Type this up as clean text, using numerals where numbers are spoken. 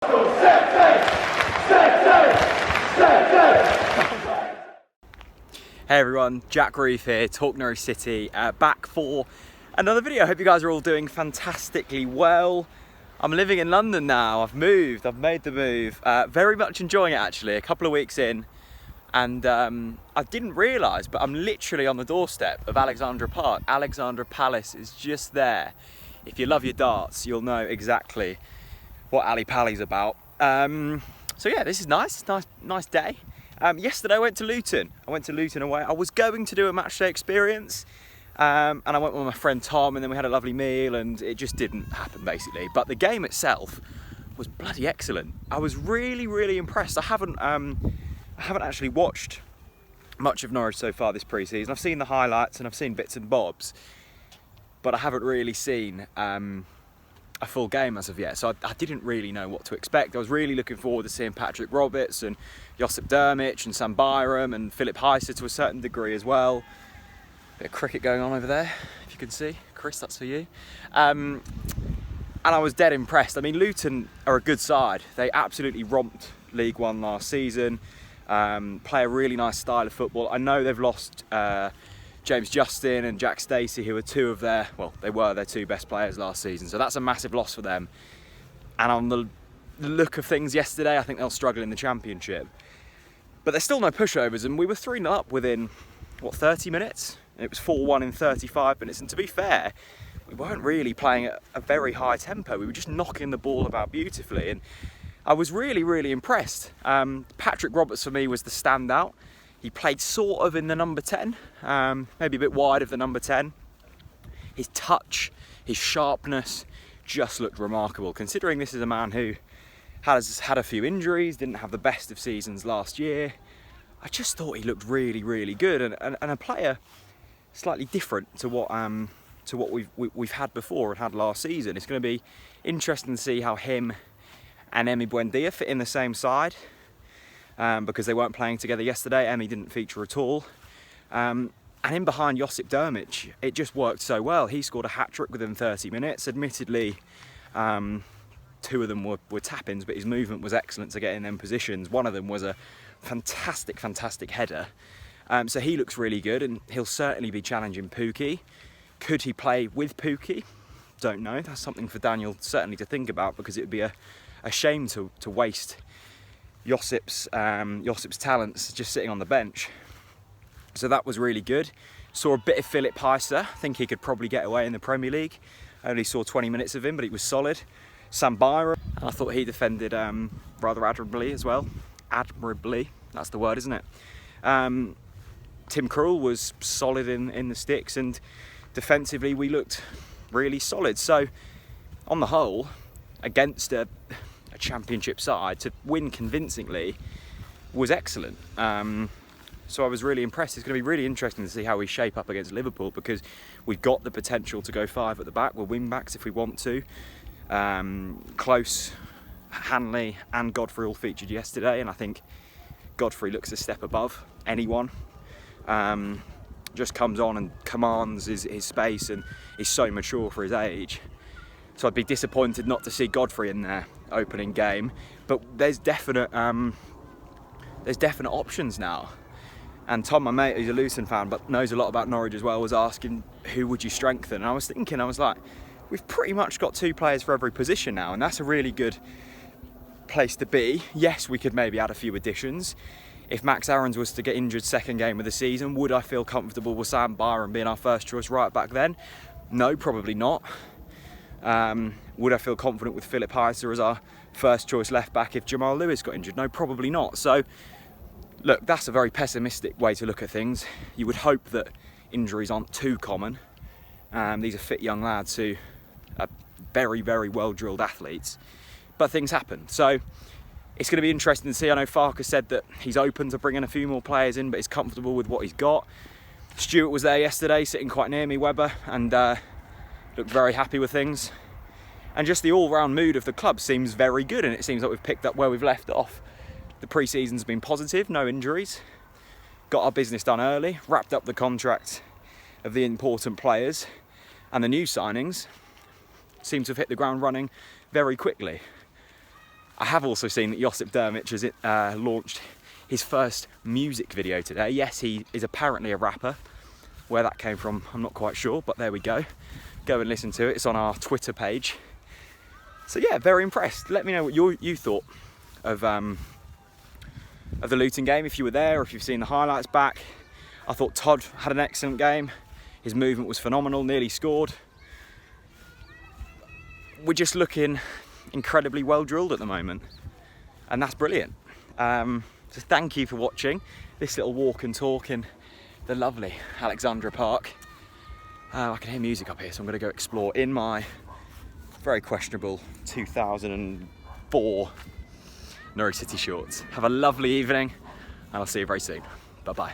Hey everyone, Jack Reeve here, TalkNorwichCity, back for another video. I hope you guys are all doing fantastically well. I'm living in London now, I've made the move. Very much enjoying it actually, a couple of weeks in. And I didn't realise, but I'm literally on the doorstep of Alexandra Park. Alexandra Palace is just there. If you love your darts, you'll know exactly what Ali Pally's about. So yeah, this is nice day. Yesterday I went to Luton. Away. I was going to do a matchday experience, and I went with my friend Tom, and then we had a lovely meal, and it just didn't happen basically. But the game itself was bloody excellent. I was really impressed. I haven't actually watched much of Norwich so far this pre-season. I've seen the highlights and I've seen bits and bobs, but I haven't really seen a full game as of yet, so I didn't really know what to expect. I was really looking forward to seeing Patrick Roberts and Josip Drmic and Sam Byram and Philip Heiser to a certain degree as well. Bit of cricket going on over there, if you can see. Chris, that's for you. And I was dead impressed. I mean, Luton are a good side. They absolutely romped League One last season. Play a really nice style of football. I know they've lost James Justin and Jack Stacey, who were they were their two best players last season, so that's a massive loss for them. And on the look of things yesterday, I think they'll struggle in the Championship. But there's still no pushovers, and we were 3-0 up within, 30 minutes? And it was 4-1 in 35 minutes, and to be fair, we weren't really playing at a very high tempo. We were just knocking the ball about beautifully, and I was really impressed. Patrick Roberts for me was the standout. He played sort of in the number 10, maybe a bit wide of the number 10. His touch, his sharpness just looked remarkable, considering this is a man who has had a few injuries, didn't have the best of seasons last year. I just thought he looked really good, and a player slightly different to what we've had before and had last season. It's going to be interesting to see how him and Emi Buendia fit in the same side. Because they weren't playing together yesterday. Emi didn't feature at all. And in behind Josip Drmic, it just worked so well. He scored a hat-trick within 30 minutes. Admittedly, two of them were tap-ins, but his movement was excellent to get in them positions. One of them was a fantastic header. So he looks really good, and he'll certainly be challenging Pukki. Could he play with Pukki? Don't know. That's something for Daniel certainly to think about, because it would be a shame to waste Josip's talents just sitting on the bench. So that was really good. Saw a bit of Philip Heiser. I think he could probably get away in the Premier League. I only saw 20 minutes of him, but he was solid. Sam Byram, and I thought he defended rather admirably as well. Admirably, that's the word, isn't it? Tim Krul was solid in the sticks, and defensively we looked really solid. So on the whole, against a Championship side, to win convincingly was excellent. So I was really impressed. It's going to be really interesting to see how we shape up against Liverpool, because we've got the potential to go 5 at the back. We're wing backs if we want to. Close, Hanley and Godfrey all featured yesterday, and I think Godfrey looks a step above anyone. Just comes on and commands his space, and is so mature for his age. So I'd be disappointed not to see Godfrey in there opening game, but there's definite options now. And Tom, my mate, who's a Luton fan but knows a lot about Norwich as well, was asking who would you strengthen, and I was like, we've pretty much got 2 players for every position now, and that's a really good place to be. Yes, we could maybe add a few additions. If Max Aarons was to get injured second game of the season, would I feel comfortable with Sam Byram being our first choice right back then? No, probably not. Would I feel confident with Philip Heiser as our first choice left back if Jamal Lewis got injured? No, probably not. So look, that's a very pessimistic way to look at things. You would hope that injuries aren't too common. These are fit young lads who are very well drilled athletes, but things happen. So it's going to be interesting to see. I know Farker said that he's open to bringing a few more players in, but he's comfortable with what he's got. Stuart was there yesterday, sitting quite near me, Webber, and looked very happy with things. And just the all-round mood of the club seems very good, and it seems like we've picked up where we've left off. The pre-season's been positive, no injuries. Got our business done early, wrapped up the contract of the important players, and the new signings seem to have hit the ground running very quickly. I have also seen that Josip Drmic has launched his first music video today. Yes, he is apparently a rapper. Where that came from, I'm not quite sure, but there we go. Go and listen to it. It's on our Twitter page. So yeah, very impressed. Let me know what you thought of the Luton game, if you were there or if you've seen the highlights back. I thought Todd had an excellent game. His movement was phenomenal, nearly scored. We're just looking incredibly well drilled at the moment, and that's brilliant. So thank you for watching this little walk and talk in the lovely Alexandra Park. I can hear music up here, so I'm going to go explore in my very questionable 2004 Norwich City shorts. Have a lovely evening, and I'll see you very soon. Bye bye.